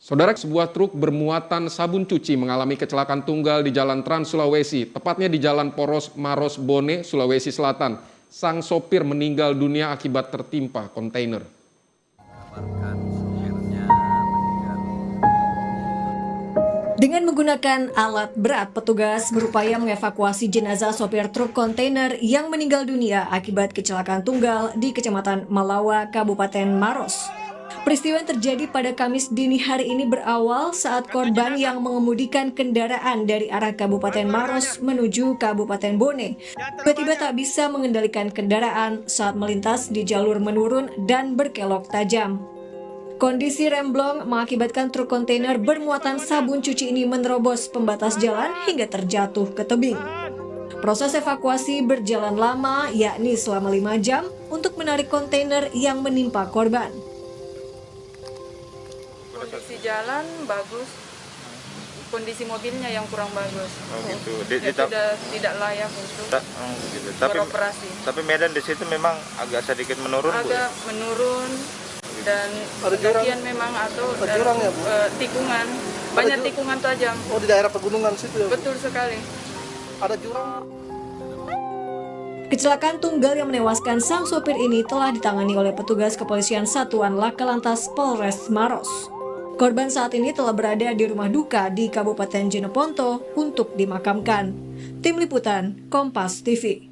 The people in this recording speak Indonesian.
Saudara, sebuah truk bermuatan sabun cuci mengalami kecelakaan tunggal di Jalan Trans Sulawesi, tepatnya di Jalan Poros Maros Bone, Sulawesi Selatan. Sang sopir meninggal dunia akibat tertimpa kontainer. Dengan menggunakan alat berat, petugas berupaya mengevakuasi jenazah sopir truk kontainer yang meninggal dunia akibat kecelakaan tunggal di Kecamatan Malawa, Kabupaten Maros. Peristiwa yang terjadi pada Kamis dini hari ini berawal saat korban yang mengemudikan kendaraan dari arah Kabupaten Maros menuju Kabupaten Bone tiba-tiba tak bisa mengendalikan kendaraan saat melintas di jalur menurun dan berkelok tajam. Kondisi remblong mengakibatkan truk kontainer bermuatan sabun cuci ini menerobos pembatas jalan hingga terjatuh ke tebing. Proses evakuasi berjalan lama, yakni selama 5 jam untuk menarik kontainer yang menimpa korban. Kondisi jalan bagus, kondisi mobilnya yang kurang bagus. Oh gitu. Sudah tidak layak untuk gitu. beroperasi. Tapi medan di situ memang agak sedikit menurun, agak Bu. menurun dan bagian memang atau jurang ya, Bu? Tikungan, banyak tikungan tajam. Oh, di daerah pegunungan situ ya, Bu? Betul sekali. Ada jurang. Kecelakaan tunggal yang menewaskan sang sopir ini telah ditangani oleh petugas kepolisian Satuan Laka Lantas Polres Maros. Korban saat ini telah berada di rumah duka di Kabupaten Jeneponto untuk dimakamkan. Tim Liputan, Kompas TV.